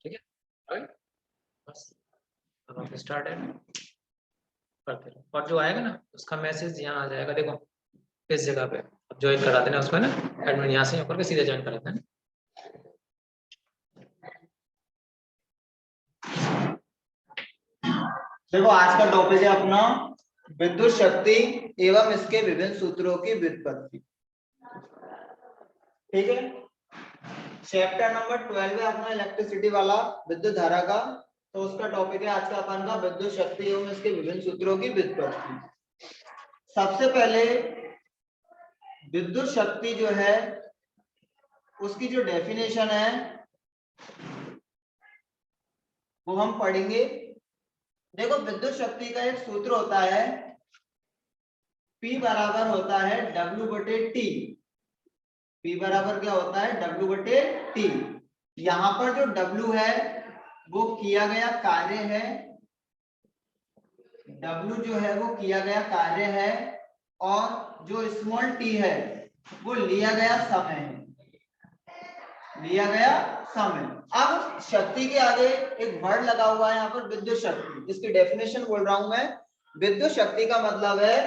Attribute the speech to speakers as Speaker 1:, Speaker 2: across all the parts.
Speaker 1: ठीक है, बस अब आप स्टार्ट है करते रहो, और जो आएगा ना उसका मैसेज यहाँ आ जाएगा, देखो इस जगह पे अब ज्वाइन करा देना उसमें ना, एडमिन यहाँ से ऊपर के सीधे ज्वाइन करा देना।
Speaker 2: देखो आज का टॉपिक है अपना विद्युत शक्ति एवं इसके विभिन्न सूत्रों की व्युत्पत्ति। ठीक है, चैप्टर नंबर 12 है अपना इलेक्ट्रिसिटी वाला, विद्युत धारा का। तो उसका टॉपिक है आज का अपन का विद्युत शक्ति एवं इसके विभिन्न सूत्रों की व्युत्पत्ति। सबसे पहले विद्युत शक्ति जो है उसकी जो डेफिनेशन है वो हम पढ़ेंगे। देखो विद्युत शक्ति का एक सूत्र होता है, P बराबर होता है W/T। P बराबर क्या होता है? W/T। यहाँ पर जो W है वो किया गया कार्य है, W जो है वो किया गया कार्य है, और जो स्मॉल t है वो लिया गया समय है, लिया गया समय। अब शक्ति के आगे एक वर्ड लगा हुआ है यहाँ पर विद्युत शक्ति। इसकी डेफिनेशन बोल रहा हूं मैं। विद्युत शक्ति का मतलब है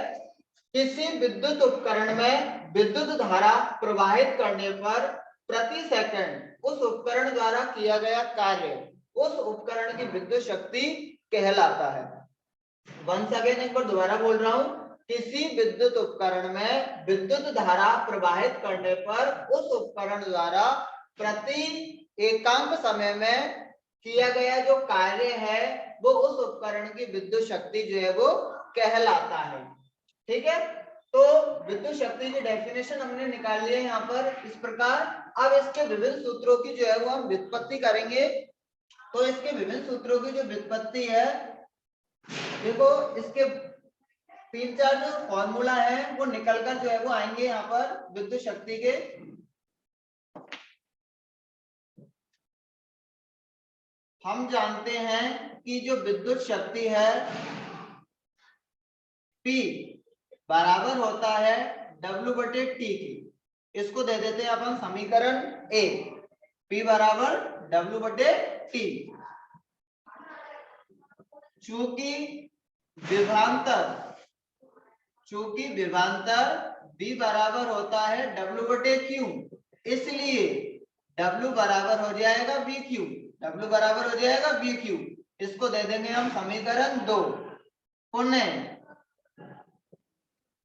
Speaker 2: किसी विद्युत उपकरण में विद्युत धारा प्रवाहित करने पर प्रति सेकंड उस उपकरण द्वारा किया गया कार्य उस उपकरण की विद्युत शक्ति कहलाता है। वंस अगेन एक बार दोबारा बोल रहा हूं, किसी विद्युत उपकरण में विद्युत धारा प्रवाहित करने पर उस उपकरण द्वारा प्रति एकांक समय में किया गया जो कार्य है वो उस उपकरण की विद्युत शक्ति जो है वो कहलाता है। ठीक है, तो विद्युत शक्ति की डेफिनेशन हमने निकाल ली है यहाँ पर इस प्रकार। अब इसके विभिन्न सूत्रों की जो है वो हम व्युत्पत्ति करेंगे। तो इसके विभिन्न सूत्रों की जो व्युत्पत्ति है, देखो इसके 3-4 जो फॉर्मूला है वो निकलकर जो है वो आएंगे यहाँ पर विद्युत शक्ति के। हम जानते हैं कि जो विद्युत शक्ति है P बराबर होता है W/T की। इसको दे देते हैं अपन समीकरण A, P बराबर W/T। चूंकि विभवांतर V बराबर होता है W/Q, इसलिए W बराबर हो जाएगा VQ। W बराबर हो जाएगा VQ। इसको दे देंगे हम समीकरण 2। पुनः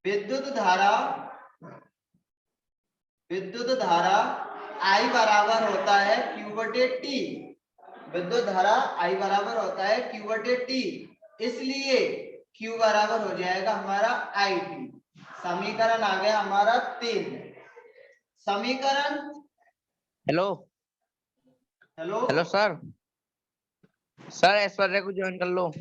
Speaker 2: विद्युत धारा I बराबर होता है Q/T। विद्युत धारा I बराबर होता है Q/T, इसलिए Q बराबर हो जाएगा हमारा IT। समीकरण आ गया हमारा 3। समीकरण
Speaker 3: hello
Speaker 2: hello
Speaker 3: hello sir Aishwarya को ज्वाइन कर लो।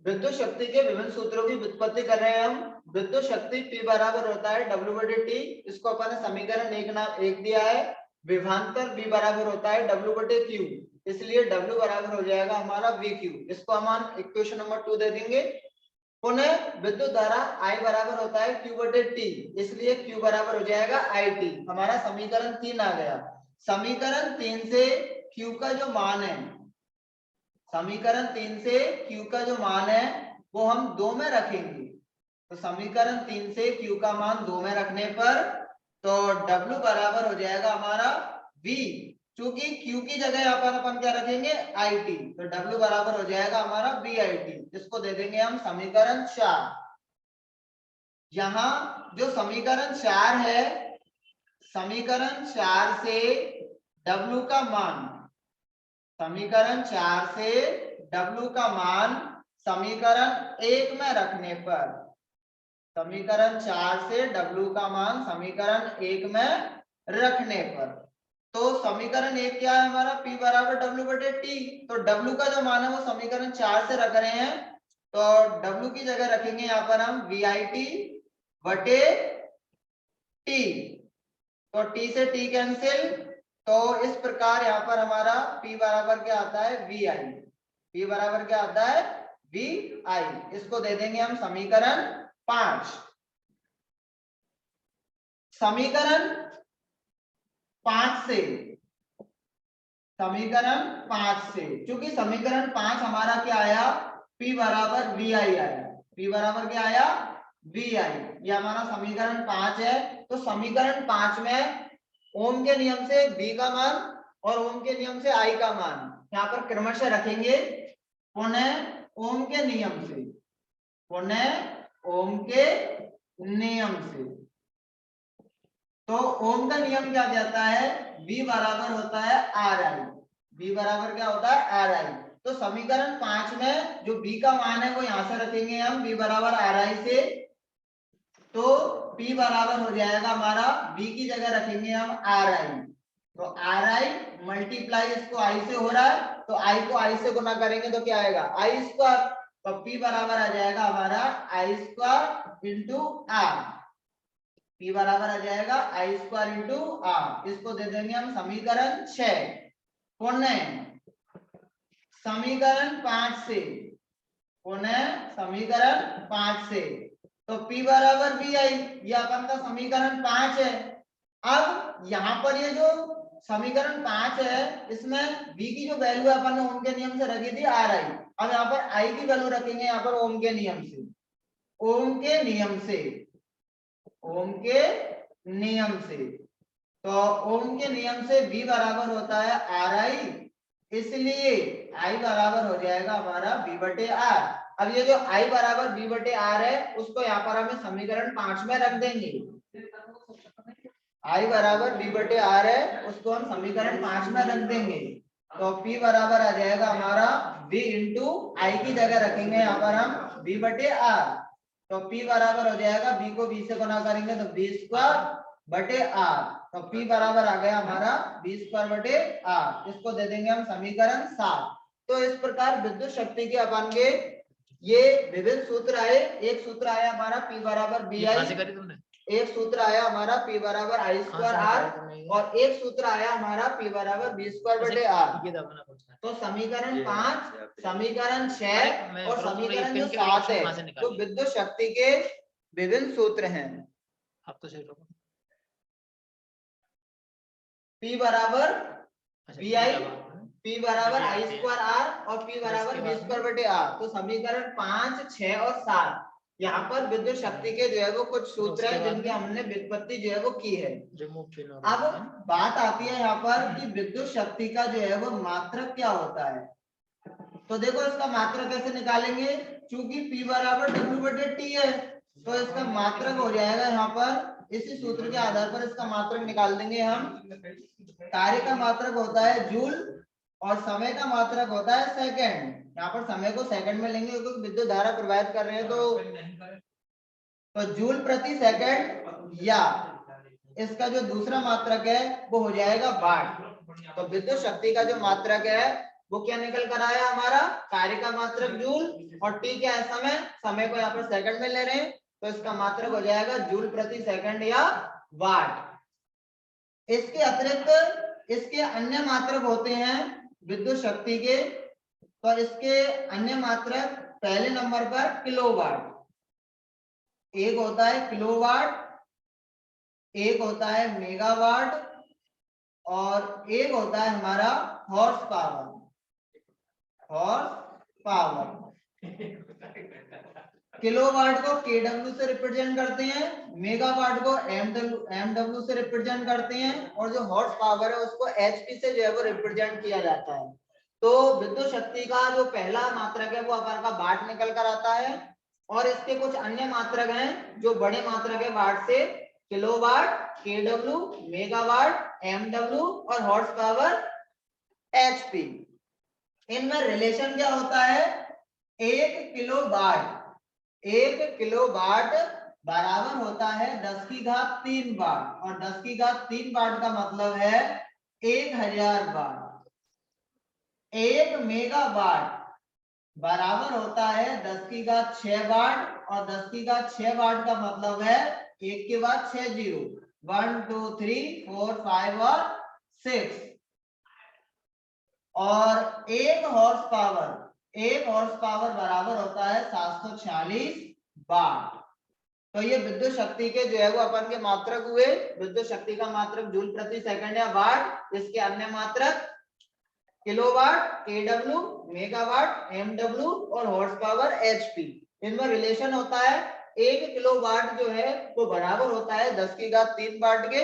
Speaker 2: विद्युत शक्ति के विभिन्न सूत्रों की व्युत्पत्ति कर रहे हैं हम। विद्युत शक्ति P बराबर होता है W/T। इसको अपन ने समीकरण एक दिया है। विभवांतर V बराबर होता है W/Q, इसलिए W बराबर हो जाएगा हमारा VQ। इसको हम इक्वेशन नंबर 2 दे देंगे। पुनः विद्युत धारा I बराबर होता है Q/T, इसलिए Q बराबर हो जाएगा IT। हमारा समीकरण 3 आ गया। समीकरण 3 से Q का जो मान है, समीकरण 3 से Q का जो मान है वो हम 2 में रखेंगे। तो समीकरण 3 से Q का मान 2 में रखने पर तो W बराबर हो जाएगा हमारा V। क्योंकि Q की जगह यहाँ पर अपन क्या रखेंगे? IT। तो W बराबर हो जाएगा हमारा VIT। इसको दे देंगे हम समीकरण 4। यहाँ जो समीकरण 4 है, समीकरण 4 से W का मान, समीकरण 4 से W का मान समीकरण 1 में रखने पर, समीकरण 4 से W का मान समीकरण 1 में रखने पर, तो समीकरण 1 क्या है हमारा? P बराबर W/T। तो W का जो मान है वो समीकरण 4 से रख रहे हैं, तो W की जगह रखेंगे यहाँ पर हम VIT/T। तो T से T कैंसिल, तो इस प्रकार यहाँ पर हमारा P बराबर क्या आता है? VI। P बराबर क्या आता है? VI। इसको दे देंगे हम समीकरण 5। समीकरण 5 से, समीकरण 5 से, क्योंकि समीकरण 5 हमारा क्या आया, P बराबर VI आया, P बराबर क्या आया, VI, ये हमारा समीकरण 5 है। तो समीकरण 5 में ओम के नियम से V का मान और ओम के नियम से I का मान यहाँ पर क्रमशः रखेंगे, पुनः ओम के नियम से, पुनः ओम के नियम से। तो ओम का नियम क्या कहता है, V बराबर होता है RI, V बराबर क्या होता है RI। तो समीकरण 5 में जो V का मान है वो यहां से रखेंगे हम, V बराबर RI से। तो P बराबर हो जाएगा हमारा, V की जगह रखेंगे हम RI, तो RI मल्टीप्लाई इसको I से हो रहा है, तो I को I से गुना करेंगे तो क्या आएगा, I स्क्वायर। तो P बराबर आ जाएगा हमारा I square into R, P बराबर आ जाएगा I स्क्वायर इंटू R। इसको दे देंगे हम समीकरण 6। पुनः समीकरण 5 से, पुनः समीकरण 5 से, तो P बराबर VI, ये अपन का समीकरण 5 है। अब यहाँ पर ये जो समीकरण 5 है इसमें V की जो वैल्यू है अपन ने ओम के नियम से रखी थी RI, अब यहाँ पर I की वैल्यू रखेंगे यहाँ पर ओम के नियम से, ओम के नियम से, ओम के नियम से। तो ओम के नियम से V बराबर होता है RI, इसलिए I बराबर हो जाएगा हमारा V बटे R। अब ये जो I बराबर V बटे R है उसको यहाँ पर हमें समीकरण 5 में रख देंगे, I बराबर V बटे R है उसको हम समीकरण 5 में रख देंगे। तो P बराबर आ जाएगा हमारा V इंटू I की जगह रखेंगे यहाँ पर हम V बटे R, तो P बराबर हो जाएगा, V को V से गुना करेंगे तो V स्क्वायर बटे R, तो P बराबर आ गया हमारा V स्क्वायर बटे R। इसको दे देंगे हम समीकरण 7। तो इस प्रकार विद्युत शक्ति के अपन के ये विभिन्न सूत्र आए। एक सूत्र आया हमारा P बराबर VI, एक सूत्र आया हमारा P बराबर I स्क्वायर R, और एक सूत्र आया हमारा P बराबर V स्क्वायर बटे R। तो समीकरण 5, समीकरण 6 और समीकरण जो 7 है वो विद्युत शक्ति के विभिन्न सूत्र हैं।
Speaker 1: आप तो सही रहो।
Speaker 2: P बराबर VI, P बराबर I स्क्वायर R और P बराबर V स्क्वायर बटे R। तो समीकरण 5, 6 और 7 यहाँ पर विद्युत शक्ति के जो है वो कुछ सूत्र है जिनकी हमने व्युत्पत्ति जो है वो की है। अब बात आती है यहाँ पर कि विद्युत शक्ति का जो है वो मात्रक क्या होता है। तो देखो इसका मात्रक कैसे निकालेंगे, चूंकि P बराबर W बटे T है तो इसका मात्रक हो जाएगा यहाँ पर, इसी सूत्र के आधार पर इसका मात्रक निकाल देंगे हम। कार्य का मात्रक होता है जूल और समय का मात्रक होता है सेकंड। यहाँ पर समय को सेकंड में लेंगे क्योंकि विद्युत धारा प्रवाहित कर रहे हैं, तो जूल प्रति सेकंड, या इसका जो दूसरा मात्रक है वो हो जाएगा वाट। तो विद्युत शक्ति का जो मात्रक है वो क्या निकल कर आया हमारा, कार्य का मात्रक जूल और टी क्या है समय, समय को यहाँ पर सेकंड में ले रहे हैं तो इसका मात्रक हो जाएगा जूल प्रति सेकंड या वाट। इसके अतिरिक्त इसके अन्य मात्रक होते हैं विद्युत शक्ति के, तो इसके अन्य मात्रक पहले नंबर पर किलोवाट, एक होता है किलोवाट, एक होता है मेगावाट और एक होता है हमारा horse power. Horse power kilowatt को केडब्ल्यू से रिप्रेजेंट करते हैं, मेगावाट को एमडब्ल्यू से रिप्रेजेंट करते हैं और जो हॉर्स पावर है उसको एचपी से जो है वो रिप्रेजेंट किया जाता है। तो विद्युत शक्ति का जो पहला मात्रक है वो अपन का वाट निकल कर आता है और इसके कुछ अन्य मात्रक हैं जो बड़े मात्रक है वाट से, किलोवाट, केडब्ल्यू, मेगावाट, एमडब्ल्यू और हॉर्स पावर एचपी। इनमें रिलेशन क्या होता है, 1 किलोवाट बराबर होता है 10 की घात 3 वाट और 10 की घात 3 वाट का मतलब है 1000 वाट। 1 मेगावाट बराबर होता है 10 की घात 6 वाट और 10 की घात 6 वाट का मतलब है 1 के बाद 6 जीरो, 1 2 3 4 5 और 6। और एक हॉर्स पावर बराबर होता है 746 वाट। तो ये विद्युत शक्ति के जो है वो अपन के मात्रक हुए। विद्युत शक्ति का मात्रक जूल प्रति सेकंड या वाट, इसके अन्य मात्रक किलोवाट, केडब्ल्यू, मेगावाट, एमडब्ल्यू और हॉर्स पावर, एचपी। इनमें रिलेशन होता है 1 किलोवाट जो है वो बराबर होता है 10 की घात 3 वाट के,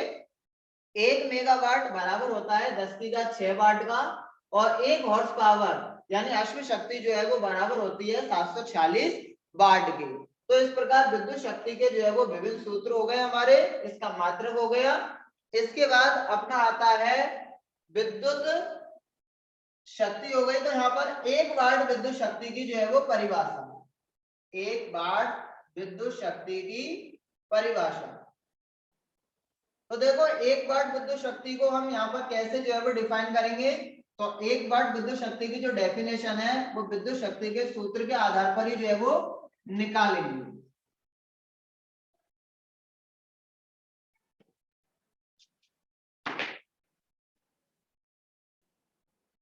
Speaker 2: 1 मेगावाट बराबर होता है 10 की घात 6 वाट का, और 1 हॉर्स पावर यानी अश्व शक्ति जो है वो बराबर होती है 746 वाट के। तो इस प्रकार विद्युत शक्ति के जो है वो विभिन्न सूत्र हो गए हमारे, इसका मात्रक हो गया। इसके बाद अपना आता है विद्युत शक्ति हो गई। तो यहाँ पर 1 वाट विद्युत शक्ति की जो है वो परिभाषा, 1 वाट विद्युत शक्ति की परिभाषा। तो देखो 1 वाट विद्युत शक्ति को हम यहाँ पर कैसे जो है वो डिफाइन करेंगे। तो 1 वाट विद्युत शक्ति की जो डेफिनेशन है वो विद्युत शक्ति के सूत्र के आधार पर ही जो है वो निकालेंगे।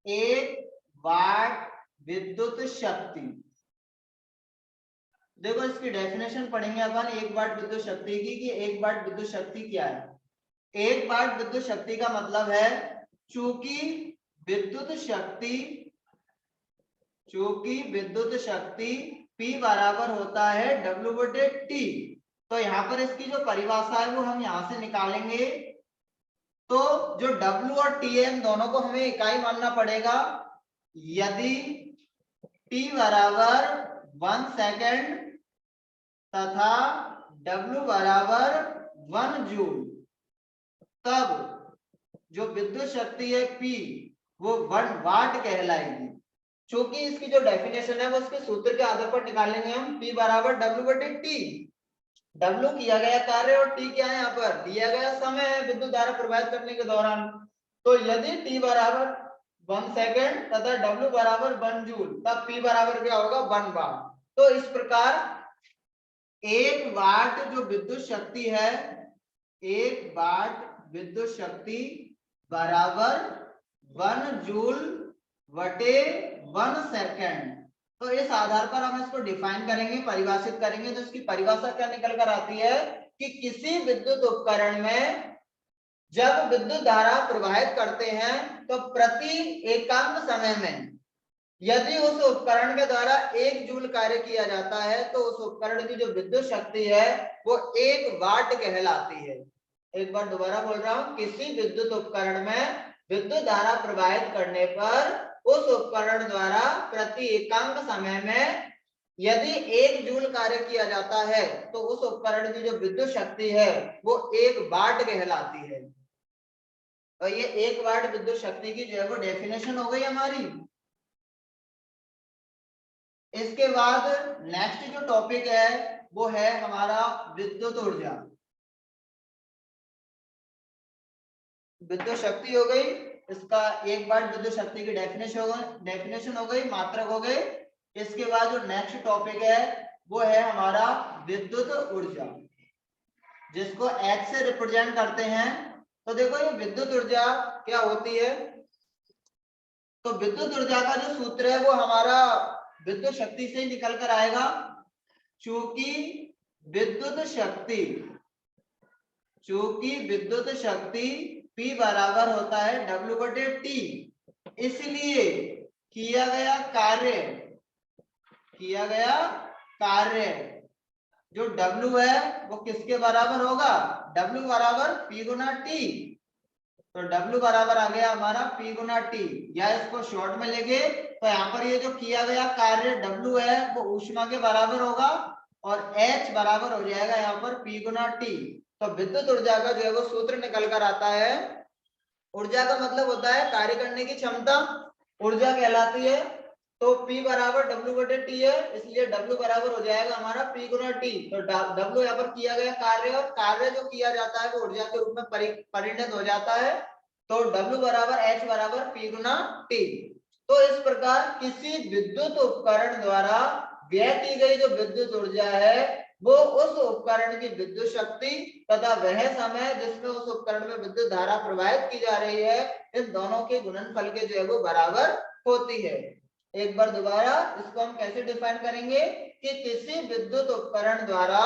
Speaker 2: एक वाट विद्युत शक्ति, देखो इसकी डेफिनेशन पढ़ेंगे अपन 1 वाट विद्युत शक्ति की कि 1 वाट विद्युत शक्ति क्या है। 1 वाट विद्युत शक्ति का मतलब है चूंकि विद्युत शक्ति P बराबर होता है W/T। तो यहाँ पर इसकी जो परिभाषा है वो हम यहाँ से निकालेंगे। तो जो W और T है इन दोनों को हमें इकाई मानना पड़ेगा। यदि T बराबर 1 सेकेंड तथा W बराबर 1 जूल, तब जो विद्युत शक्ति है P वो 1 वाट कहलाएगी। चूंकि इसकी जो डेफिनेशन है वो उसके सूत्र के आधार पर निकालेंगे हम, P बराबर W/T। W किया गया कार्य और T क्या है यहाँ पर दिया गया समय है विद्युत धारा प्रवाहित करने के दौरान। तो यदि T बराबर 1 सेकेंड तथा W बराबर 1 जूल, तब P बराबर क्या होगा 1 वाट। तो इस प्रकार 1 वाट जो विद्युत शक्ति है, 1 वाट विद्युत शक्ति बराबर 1 जूल बटे 1 सेकेंड। तो इस आधार पर हम इसको डिफाइन करेंगे, परिभाषित करेंगे। तो इसकी परिभाषा क्या निकल कर आती है कि किसी विद्युत उपकरण में जब विद्युत धारा प्रवाहित करते हैं तो प्रति एकांक समय में यदि उस उपकरण के द्वारा 1 जूल कार्य किया जाता है तो उस उपकरण की जो विद्युत शक्ति है वो 1 वाट कहलाती है। एक बार दोबारा बोल रहा हूं, किसी विद्युत उपकरण में विद्युत धारा प्रवाहित करने पर उस उपकरण द्वारा प्रति एकांक समय में यदि 1 जूल कार्य किया जाता है तो उस उपकरण की जो विद्युत शक्ति है वो 1 वाट कहलाती है। तो ये 1 वाट विद्युत शक्ति की जो है वो डेफिनेशन हो गई हमारी। इसके बाद नेक्स्ट जो टॉपिक है वो है हमारा विद्युत ऊर्जा। विद्युत शक्ति हो गई, इसका 1 वाट विद्युत शक्ति की डेफिनेशन हो गई, मात्रक हो गई। इसके बाद जो नेक्स्ट टॉपिक है वो है हमारा विद्युत ऊर्जा, जिसको H से रिप्रेजेंट करते हैं। तो देखो ये विद्युत ऊर्जा क्या होती है। तो विद्युत ऊर्जा का जो सूत्र है वो हमारा विद्युत शक्ति से ही निकल कर आएगा। चूंकि विद्युत शक्ति P बराबर होता है W/T, इसलिए किया गया कार्य जो W है वो किसके बराबर होगा, W बराबर P गुना T। तो W बराबर आ गया हमारा P गुना T, या इसको शॉर्ट में लेंगे तो यहाँ पर ये जो किया गया कार्य W है वो ऊष्मा के बराबर होगा और H बराबर हो जाएगा यहाँ पर P गुना T। तो विद्युत ऊर्जा का जो है वो सूत्र निकल कर आता है। ऊर्जा का मतलब होता है कार्य करने की क्षमता, ऊर्जा कहलाती है। तो P बराबर W/T है, इसलिए W बराबर हो जाएगा हमारा P गुना T। तो W यहाँ पर किया गया कार्य, और कार्य जो किया जाता है वो ऊर्जा के रूप में परिणत हो जाता है। तो W बराबर H बराबर P गुना T। तो इस प्रकार किसी विद्युत उपकरण द्वारा व्यय की गई जो विद्युत ऊर्जा है वो उस उपकरण की विद्युत शक्ति तथा वह समय जिसमें उस उपकरण में विद्युत धारा प्रवाहित की जा रही है, इन दोनों के गुणनफल के जो है वो बराबर होती है। एक बार दोबारा इसको हम कैसे डिफाइन करेंगे कि किसी विद्युत उपकरण द्वारा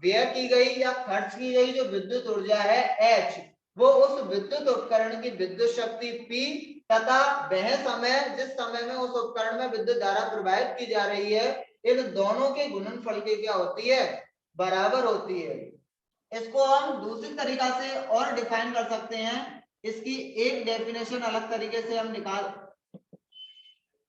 Speaker 2: व्यय की गई या खर्च की गई जो विद्युत ऊर्जा है H, वो उस विद्युत उपकरण की विद्युत शक्ति P तथा वह समय जिस समय में उस उपकरण में विद्युत धारा प्रवाहित की जा रही है, इन दोनों के गुणनफल की क्या होती है, बराबर होती है। इसको हम दूसरी तरीका से और डिफाइन कर सकते हैं, इसकी एक डेफिनेशन अलग तरीके से हम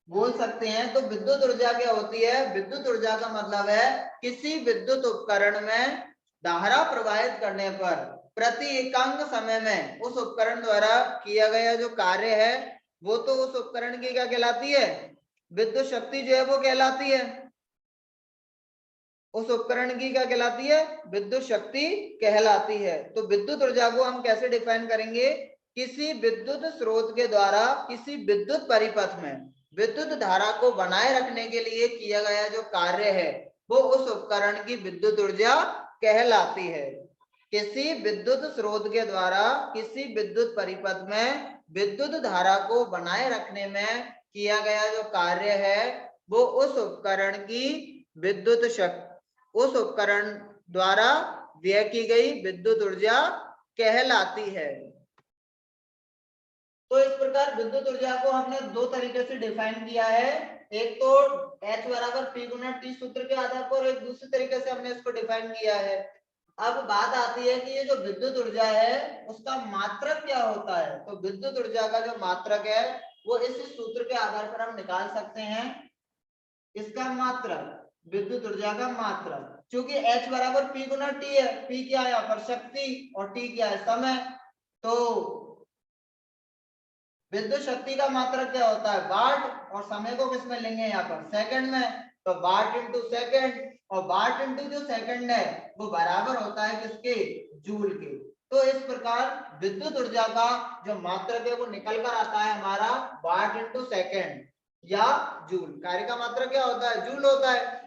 Speaker 2: बोल सकते हैं। तो विद्युत ऊर्जा क्या होती है, विद्युत ऊर्जा का मतलब है किसी विद्युत उपकरण में धारा प्रवाहित करने पर प्रति एकांक समय में उस उपकरण द्वारा किया गया जो कार्य है वो तो उस उपकरण की क्या कहलाती है, विद्युत शक्ति जो है वो कहलाती है। उस उपकरण की क्या कहलाती है, विद्युत शक्ति कहलाती है। तो विद्युत ऊर्जा को हम कैसे डिफाइन करेंगे, किसी विद्युत स्रोत के द्वारा किसी विद्युत परिपथ में विद्युत धारा को बनाए रखने के लिए किया गया जो कार्य है वो उस उपकरण की विद्युत ऊर्जा कहलाती है। किसी विद्युत स्रोत के द्वारा किसी विद्युत परिपथ में विद्युत धारा को बनाए रखने में किया गया जो कार्य है वो उस उपकरण की विद्युत शक्ति, उस उपकरण द्वारा व्यय की गई विद्युत ऊर्जा कहलाती है। तो इस प्रकार विद्युत ऊर्जा को हमने दो तरीके से डिफाइन किया है, एक तो H बराबर P गुना T सूत्र के आधार पर, एक दूसरे तरीके से हमने इसको डिफाइन किया है। अब बात आती है कि ये जो विद्युत ऊर्जा है उसका मात्रक क्या होता है। तो विद्युत ऊर्जा का जो मात्रक है वो इस सूत्र के आधार पर हम निकाल सकते हैं। इसका मात्रक, विद्युत ऊर्जा का मात्रक, क्योंकि H बराबर P गुना T है, P क्या है यहाँ पर शक्ति और T क्या है समय, तो विद्युत शक्ति का मात्रक क्या होता है वाट, और समय को किसमें लेंगे यहाँ पर सेकंड में, तो वाट इंटू सेकंड, और वाट इंटू जो सेकंड है वो बराबर होता है किसके, जूल के। तो इस प्रकार विद्युत ऊर्जा का जो मात्रक है वो निकल कर आता है हमारा वाट इंटू सेकंड या जूल। कार्य का मात्रक क्या होता है, जूल होता है।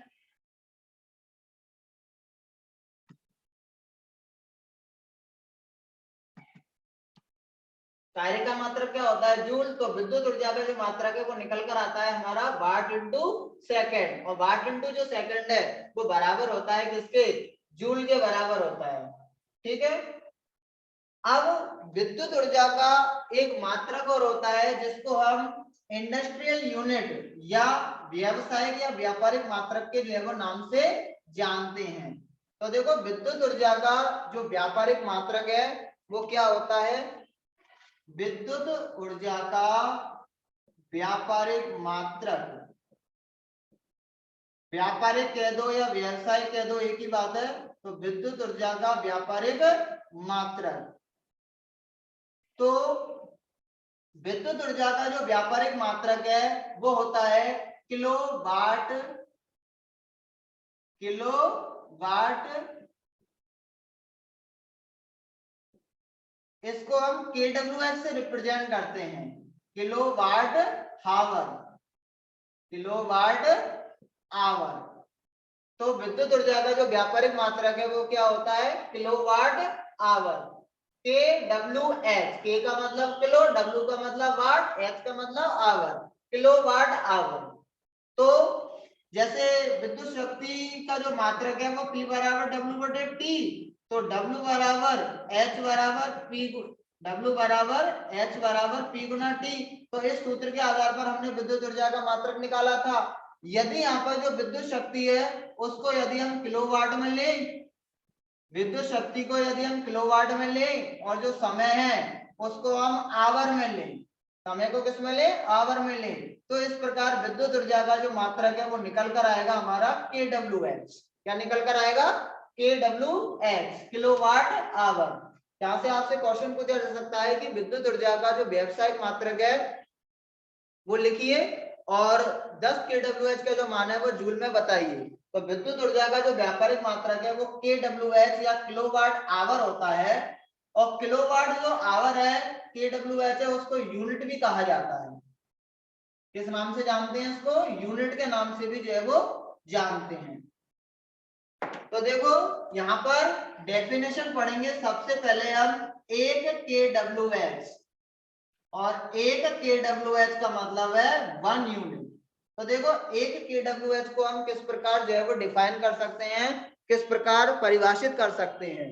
Speaker 2: कार्य का मात्रक क्या होता है, जूल। तो विद्युत ऊर्जा का जो मात्रक है वो निकल कर आता है हमारा वाट इंटू सेकेंड, और वाट इंटू जो सेकंड है वो बराबर होता है किसके, जूल के बराबर होता है। ठीक है। अब विद्युत ऊर्जा का एक मात्रक और होता है जिसको हम इंडस्ट्रियल यूनिट या व्यावसायिक या व्यापारिक मात्रक के लिए नाम से जानते हैं। तो देखो विद्युत ऊर्जा का जो व्यापारिक मात्रक है वो क्या होता है, विद्युत ऊर्जा का व्यापारिक मात्रक, व्यापारिक कह दो या व्यवसाय कह दो एक ही बात है, तो विद्युत ऊर्जा का व्यापारिक मात्रक, तो विद्युत ऊर्जा का जो व्यापारिक मात्रक है वो होता है किलोवाट, किलोवाट, इसको हम kWh से रिप्रेजेंट करते हैं, किलोवाट हावर, किलोवाट आवर। तो विद्युत ऊर्जा का जो व्यापारिक मात्रक है वो क्या होता है, किलोवाट आवर। kWh, k का मतलब किलो, W का मतलब वाट, H का मतलब आवर, किलोवाट आवर। तो जैसे विद्युत शक्ति का जो मात्रक है वो P बराबर W बटे T, तो W बराबर H बराबर P, W बराबर H बराबर P गुना T। तो इस सूत्र के आधार पर हमने विद्युत ऊर्जा का मात्रक निकाला था। यदि यहाँ पर जो विद्युत शक्ति है उसको यदि हम किलोवाट में लें, विद्युत शक्ति को यदि हम किलोवाट में लें और जो समय है उसको हम आवर में लें, समय को किस में लें, आवर में लें, तो इस प्रकार विद्युत ऊर्जा का जो मात्रक है वो निकल कर आएगा हमारा kWh। क्या निकल कर आएगा, kWh, किलोवाट आवर। यहाँ से आपसे क्वेश्चन पूछा जा सकता है कि विद्युत ऊर्जा का जो व्यावसायिक मात्रक है वो लिखिए और 10 kWh का जो मान है वो जूल में बताइए। तो विद्युत ऊर्जा का जो व्यापारिक मात्रक है वो kWh या किलोवाट आवर होता है, और किलोवाट जो आवर है kWh है उसको यूनिट भी कहा जाता है। किस नाम से जानते हैं इसको, यूनिट के नाम से भी जो है वो जानते हैं। तो देखो यहाँ पर डेफिनेशन पढ़ेंगे, सबसे पहले हम 1 kWh, और 1 kWh का मतलब है 1 यूनिट। तो देखो 1 kWh को हम किस प्रकार जो है वो डिफाइन कर सकते हैं, किस प्रकार परिभाषित कर सकते हैं।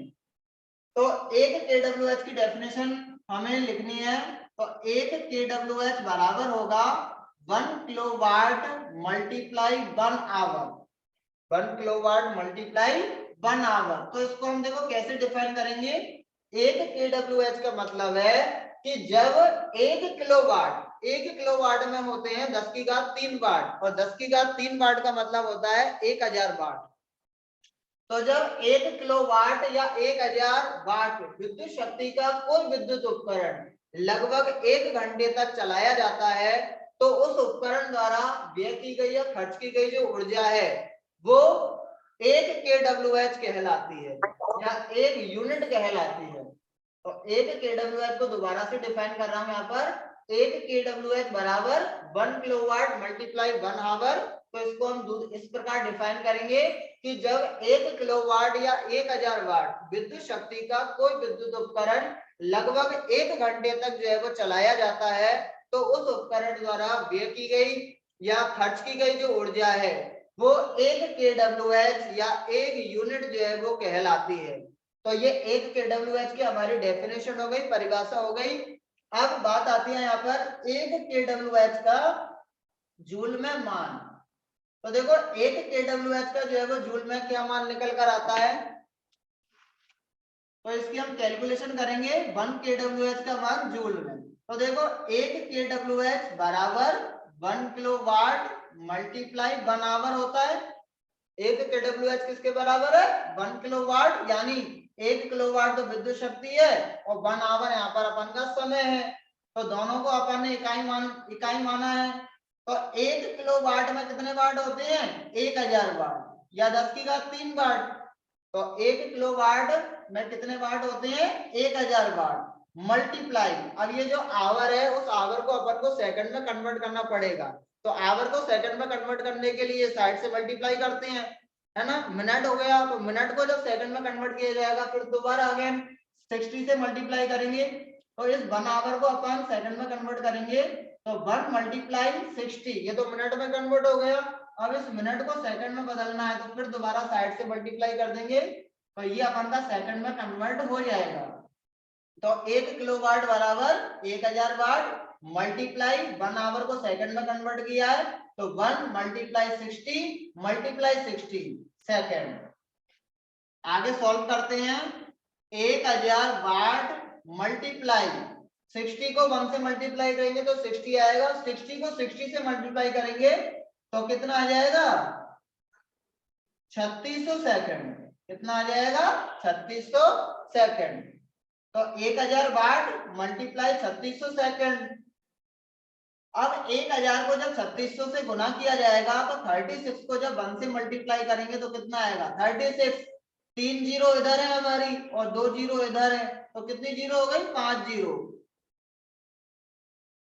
Speaker 2: तो एक kWh की डेफिनेशन हमें लिखनी है। तो एक kWh बराबर होगा 1 kilowatt multiply 1 hour, 1 kilowatt multiply 1 hour. तो इसको हम देखो कैसे डिफाइन करेंगे। एक kWh का मतलब है कि जब 1 किलोवाट में होते हैं 10 की घात 3 वाट, और 10 की घात 3 वाट का मतलब होता है 1000 वाट। तो जब 1 किलोवाट या 1000 वाट विद्युत शक्ति का कोई विद्युत उपकरण लगभग 1 घंटे तक चलाया जाता है, तो उस उपकरण द्वारा व्यय की गई या खर्च की गई जो ऊर्जा है वो 1 kWh कहलाती है या 1 यूनिट कहलाती है। तो 1 kWh को दोबारा से डिफाइन कर रहा हूं यहाँ पर। 1 kWh बराबर 1 किलोवाट मल्टीप्लाई 1 आवर। तो इसको हम इस प्रकार डिफाइन करेंगे कि जब 1 किलोवाट या 1000 वाट विद्युत शक्ति का कोई विद्युत उपकरण लगभग 1 घंटे तक जो है वो चलाया जाता है, तो उस उपकरण द्वारा व्यय की गई या खर्च की गई जो ऊर्जा है वो 1 kWh या 1 यूनिट जो है वो कहलाती है। तो ये 1 kWh की हमारी डेफिनेशन हो गई, परिभाषा हो गई। अब बात आती है यहाँ पर 1 kWh का जूल में मान। तो देखो 1 kWh का जो है वो जूल में क्या मान निकल कर आता है, तो इसकी हम कैलकुलेशन करेंगे 1 kWh का मान जूल में। तो देखो 1 kWh बराबर 1 किलोवाट मल्टीप्लाई 1 आवर होता है। 1 kWh किसके बराबर है, 1 किलोवाट, यानी 1 किलोवाट तो विद्युत शक्ति है और 1 आवर यहाँ पर अपन का समय है। तो दोनों को अपन ने इकाई माना है। तो 1 किलोवाट में कितने वाट होते हैं, 1000 वाट या 10 की घात 3 वाट। तो 1 किलोवाट में कितने वाट होते हैं, 1000 वाट मल्टीप्लाई, अब ये जो आवर है उस आवर को अपन को सेकंड में कन्वर्ट करना पड़ेगा। तो आवर को सेकंड में कन्वर्ट करने के लिए साइड से मल्टीप्लाई करते हैं, है ना। मिनट हो गया, तो मिनट को जब सेकंड में कन्वर्ट किया जाएगा फिर दोबारा अगेन 60 से मल्टीप्लाई करेंगे। तो इस 1 आवर को अपन सेकंड में कन्वर्ट करेंगे, तो 1 मल्टीप्लाई 60, ये तो मिनट में कन्वर्ट हो गया। अब इस मिनट को सेकंड में बदलना है तो फिर दोबारा साइड से मल्टीप्लाई कर देंगे, तो ये अपन का सेकंड में कन्वर्ट हो जाएगा। तो 1 किलोवाट बराबर 1000 वाट मल्टीप्लाई 1 आवर को सेकंड में कन्वर्ट किया है, तो 1 मल्टीप्लाई 60 सेकंड। आगे सॉल्व करते हैं। 1000 वाट मल्टीप्लाई 60 को 1 से मल्टीप्लाई करेंगे तो 60 आएगा, 60 को 60 से मल्टीप्लाई करेंगे तो कितना आ जाएगा, 3600 सेकंड। कितना आ जाएगा, 3600 सेकंड। तो 1000 वाट मल्टीप्लाई 3600 सेकंड। अब 1000 को जब 3600 से गुना किया जाएगा तो 36 को जब 1 से मल्टीप्लाई करेंगे तो कितना आएगा, 36। 3 जीरो इधर है हमारी और 2 जीरो इधर है, तो कितनी जीरो हो गई, 5 जीरो।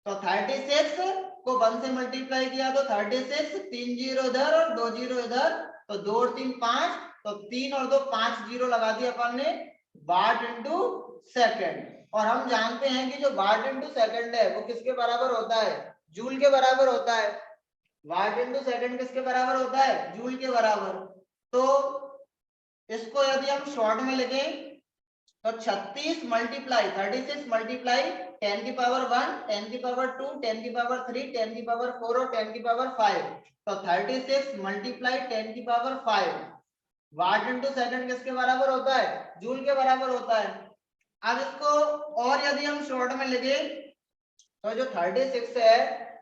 Speaker 2: तो 36 को 1 से मल्टीप्लाई किया तो 36, 3 जीरो इधर और 2 जीरो इधर, तो 2 और 3 5, तो 3 और 2 5 जीरो लगा दिया अपन ने, वाट इंटू सेकंड। और हम जानते हैं कि जो वाट इंटू सेकंड है वो किसके बराबर होता है, जूल के बराबर होता है। वाट इंटू सेकंड किसके बराबर होता है, जूल के बराबर। तो इसको यदि हम शॉर्ट में लिखें तो 36 मल्टीप्लाई 36 मल्टीप्लाई 10 की पावर 1, 10 की पावर 2, 10 की पावर 3, 10 की पावर 4 और 10 की पावर 5, तो 36 मल्टीप्लाई 10 की पावर 5 वाट इंटू सेकंड किसके बराबर होता है, जूल के बराबर होता है। अब इसको और यदि हम शॉर्ट में लिखे तो जो 36 है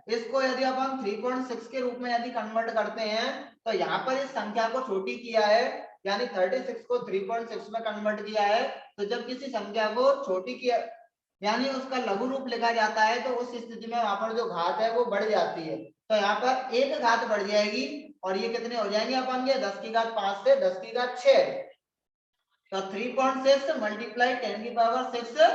Speaker 2: इसको यदि अपन 3.6 के रूप में यदि कन्वर्ट करते हैं, तो यहाँ पर इस संख्या को छोटी किया है, यानी 36 को 3.6 में कन्वर्ट किया है। तो जब किसी संख्या को छोटी किया यानी उसका लघु रूप लिखा जाता है, तो उस स्थिति में वहां पर जो घात है वो बढ़ जाती है। तो यहाँ पर एक घात बढ़ जाएगी और ये कितने हो जाएंगे अपन के, 10 की घात 5 से 10 की घात 6। तो 3.6 मल्टीप्लाई 10 की पावर 6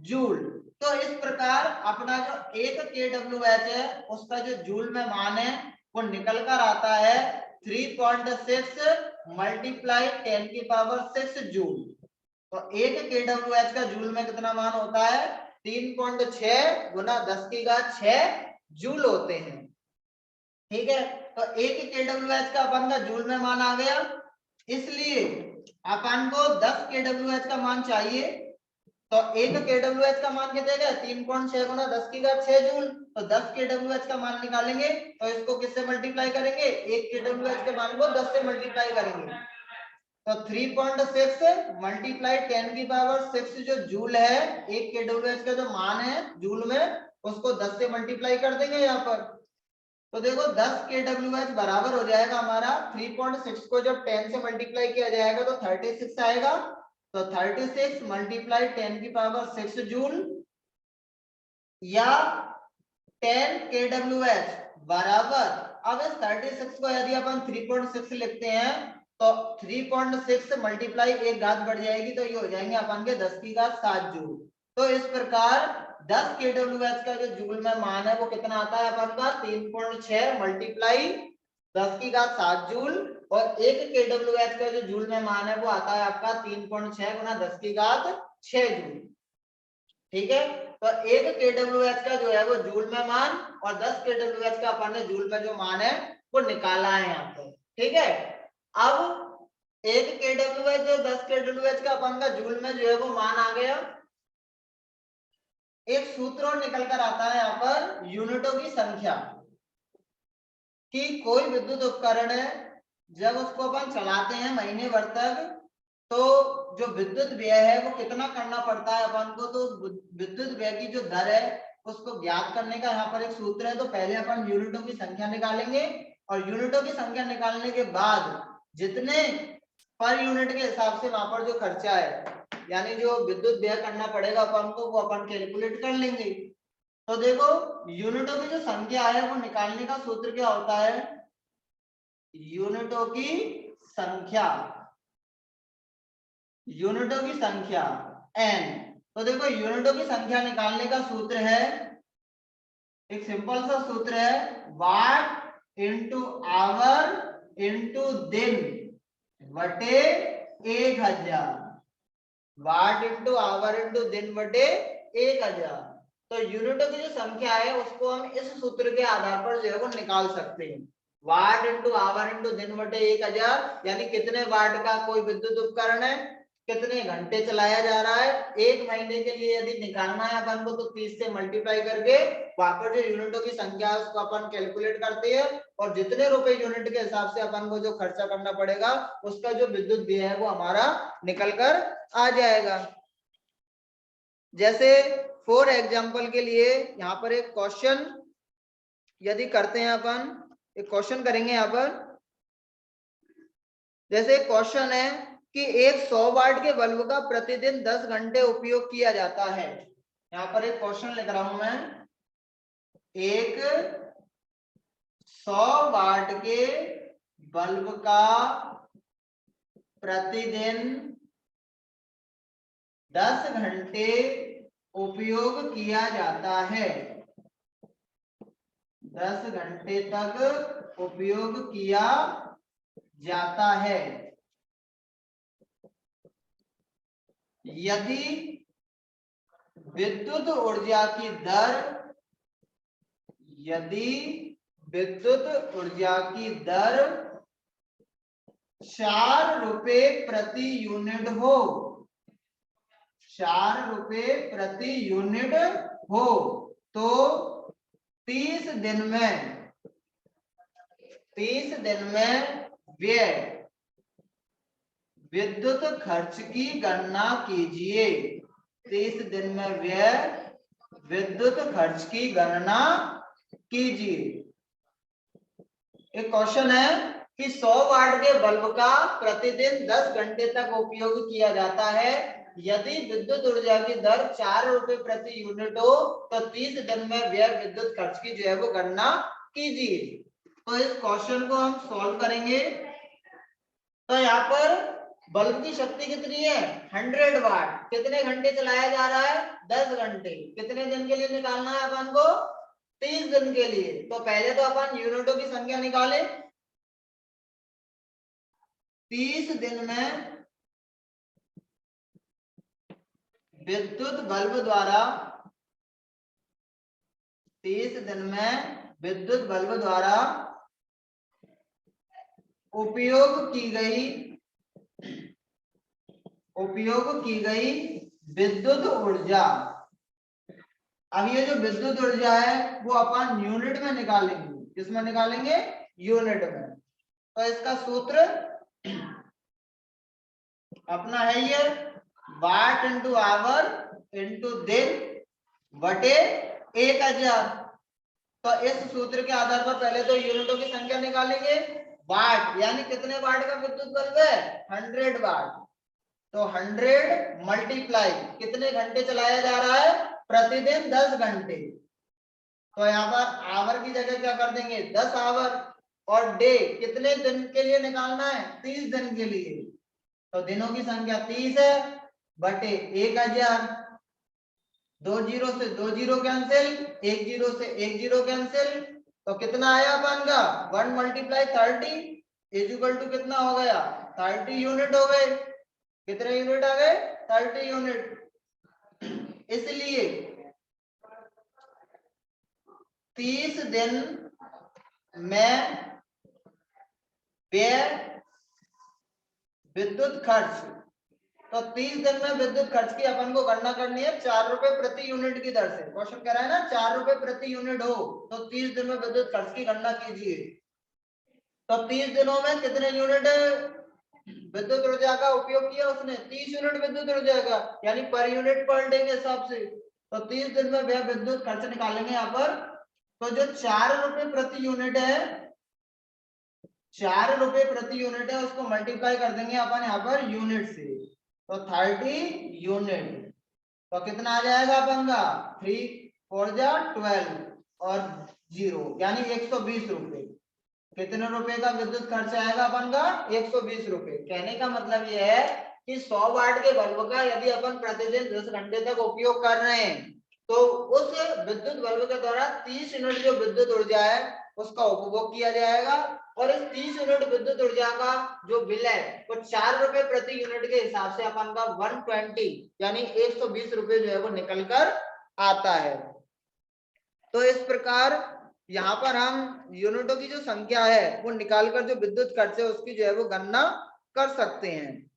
Speaker 2: जूल। तो इस प्रकार अपना जो 1 kWh है उसका जो जूल में मान है वो निकल कर आता है 3.6 मल्टीप्लाई 10 की पावर 6 जूल। तो 1 kWh का जूल में कितना मान होता है, 3.6 गुना 10 की घात 6 जूल होते हैं। ठीक है, तो 1 kWh का अपन का जूल में मान आ गया। इसलिए अपन को 10 kWh का मान चाहिए। तो 1 kWh का मान कितने का 3.6 गुना 10 की घात 6 जूल। तो 10 kWh का मान निकालेंगे तो इसको किससे मल्टीप्लाई करेंगे, 1 kWh के मान को 10 से मल्टीप्लाई करेंगे। तो 3.6 मल्टीप्लाई 10 की पावर 6 जो जूल है, 1 kWh का जो मान है जूल में, उसको 10 से मल्टीप्लाई कर देंगे यहाँ पर। तो देखो 10 kWh बराबर हो जाएगा हमारा 3.6 को जब 10 से मल्टीप्लाई किया जाएगा तो 36 आएगा। तो 36 मल्टीप्लाई 10 की पावर 6 जूल या 10 kWh बराबर, अब इस 36 को यदि अपन 3.6 लिखते हैं तो 3.6 मल्टीप्लाई एक घात बढ़ जाएगी तो ये हो जाएंगे अपन के 10 की घात 7 जूल। तो इस प्रकार 10 kWh का जो जूल में मान है वो कितना आता है अपन का 3.6 मल्टीप्लाई 10 की घात 7 जूल, और 1 kWh का जो जूल में मान है वो आता है आपका 3.6 गुना 10 की घात 6 जूल। ठीक है, तो 1 kWh का जो है वो जूल में मान और 10 kWh का अपन ने जूल में जो मान है वो निकाला है यहाँ पे। ठीक है, अब 1 kWh जो 10 kWh का अपन का जूल में जो है वो मान आ गया। एक सूत्र और निकल कर आता है यहाँ पर यूनिटों की संख्या, कि कोई विद्युत उपकरण है जब उसको अपन चलाते हैं महीने भर तक तो जो विद्युत व्यय है वो कितना करना पड़ता है अपन को। तो विद्युत व्यय की जो दर है उसको ज्ञात करने का यहाँ पर एक सूत्र है। तो पहले अपन यूनिटों की संख्या निकालेंगे और यूनिटों की संख्या निकालने के बाद जितने पर यूनिट के हिसाब से वहां पर जो खर्चा है यानी जो विद्युत व्यय करना पड़ेगा अपन को वो अपन कैलकुलेट कर लेंगे। तो देखो यूनिटों की जो संख्या है वो निकालने का सूत्र क्या होता है, यूनिटों की संख्या, यूनिटों की संख्या n। तो देखो यूनिटों की संख्या निकालने का सूत्र है, एक सिंपल सा सूत्र है, वाट इंटू आवर इंटू दिन बटे 1000, वाट इंटू आवर इंटू दिन बटे 1000। तो यूनिटों की जो संख्या है उसको हम इस सूत्र के आधार पर जो है वो निकाल सकते हैं, वाट इंटू आवर इंटू दिन बटे 1000, यानी कितने वाट का कोई विद्युत उपकरण है, कितने घंटे चलाया जा रहा है। एक महीने के लिए यदि निकालना है अपन को तो 30 से मल्टीप्लाई करके वहां पर जो यूनिटों की संख्या है उसको अपन कैलकुलेट करते हैं और जितने रुपए यूनिट के हिसाब से अपन को जो खर्चा करना पड़ेगा उसका जो विद्युत व्यय है वो हमारा निकल कर आ जाएगा। जैसे फॉर एग्जांपल के लिए यहाँ पर एक क्वेश्चन यदि करते हैं, अपन एक क्वेश्चन करेंगे यहाँ पर। जैसे क्वेश्चन है कि एक 100 वाट के बल्ब का प्रतिदिन 10 घंटे उपयोग किया जाता है। यहाँ पर एक क्वेश्चन लिख रहा हूं मैं, एक 100 वाट के बल्ब का प्रतिदिन 10 घंटे उपयोग किया जाता है, 10 घंटे तक उपयोग किया जाता है। यदि विद्युत ऊर्जा की दर, यदि विद्युत ऊर्जा की दर 4 रुपए प्रति यूनिट हो, 4 रुपए प्रति यूनिट हो तो 30 दिन में व्यय विद्युत खर्च की गणना कीजिए। 30 दिन में व्यय विद्युत खर्च की गणना कीजिए। एक क्वेश्चन है कि 100 वाट के बल्ब का प्रतिदिन 10 घंटे तक उपयोग किया जाता है, यदि विद्युत ऊर्जा की दर 4 रुपए प्रति यूनिट हो तो 30 दिन में व्यय विद्युत खर्च की जो है वो गणना कीजिए। तो इस क्वेश्चन को हम सॉल्व करेंगे। तो यहाँ पर बल्ब की शक्ति कितनी है 100 वाट, कितने घंटे चलाया जा रहा है 10 घंटे, कितने दिन के लिए निकालना है अपन को 30 दिन के लिए। तो पहले तो अपन यूनिटों की संख्या निकालें, 30 दिन में विद्युत बल्ब द्वारा, 30 दिन में विद्युत बल्ब द्वारा उपयोग की गई उपयोग की गई विद्युत ऊर्जा। अब ये जो विद्युत ऊर्जा है वो अपन यूनिट में निकालेंगे। किसमें निकालेंगे? यूनिट में। तो इसका सूत्र अपना है ये वाट इंटू आवर इंटू दिन बटे 1000। तो इस सूत्र के आधार पर पहले तो यूनिटों की संख्या निकालेंगे। वाट यानी कितने वाट का विद्युत बल्ब है? 100 वाट। तो 100 मल्टीप्लाई कितने घंटे चलाया जा रहा है? प्रतिदिन 10 घंटे। तो यहाँ पर आवर की जगह क्या कर देंगे? 10 आवर। और डे कितने दिन के लिए निकालना है? 30 दिन के लिए। तो दिनों की संख्या 30 है बटे 1000। 2 जीरो से 2 जीरो कैंसिल, 1 जीरो से 1 जीरो कैंसिल। तो कितना आया अपन का? 1 मल्टीप्लाई 30 इज इक्वल टू कितना हो गया? 30 यूनिट हो गए। कितने यूनिट आ गए? 30 यूनिट। इसलिए 30 दिन में व्यय विद्युत खर्च। तो 30 दिन में विद्युत खर्च की अपन को गणना करनी है 4 रुपए प्रति यूनिट की दर से। क्वेश्चन कह रहा है ना 4 रुपए प्रति यूनिट हो तो 30 दिन में विद्युत खर्च की गणना कीजिए। तो 30 दिनों में कितने यूनिट विद्युत ऊर्जा का उपयोग किया उसने? 30 यूनिट विद्युत ऊर्जा का, यानी पर यूनिट पर डे के हिसाब से। तो 30 दिन में वह विद्युत खर्च निकालेंगे यहाँ पर। तो जो 4 रुपए प्रति यूनिट है, 4 रुपए प्रति यूनिट है, उसको मल्टीप्लाई कर देंगे अपन यहाँ पर यूनिट से। तो 30 यूनिट। तो कितना आ जाएगा अपन का? 3 4 जा 12 और 0 यानी 120 रुपए। कितने रुपए का विद्युत खर्च आएगा अपन का? 120 रुपए। कहने का मतलब यह है कि 100 वाट के बल्ब का यदि अपन प्रतिदिन 10 घंटे तक उपयोग कर रहे हैं तो उस विद्युत बल्ब के द्वारा 30 यूनिट जो विद्युत ऊर्जा है उसका उपभोग किया जाएगा। और इस 30 यूनिट विद्युत ऊर्जा का जो बिल है वो 4 रुपए प्रति यूनिट के हिसाब से अपन का 120 यानी 120 रुपए जो है वो निकल कर आता है। तो इस प्रकार यहाँ पर हम यूनिटों की जो संख्या है वो निकालकर जो विद्युत खर्च है उसकी जो है वो गणना कर सकते हैं।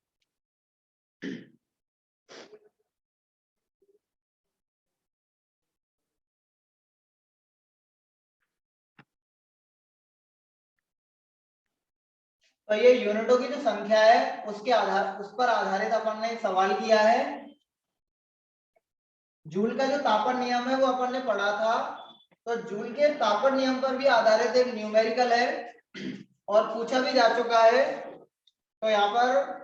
Speaker 2: तो ये यूनिटों की जो संख्या है उसके आधार उस पर आधारित अपन ने एक सवाल किया है। जूल का जो तापन नियम है वो अपन ने पढ़ा था। तो जूल के तापन नियम पर भी आधारित एक न्यूमेरिकल है और पूछा भी जा चुका है। तो यहाँ पर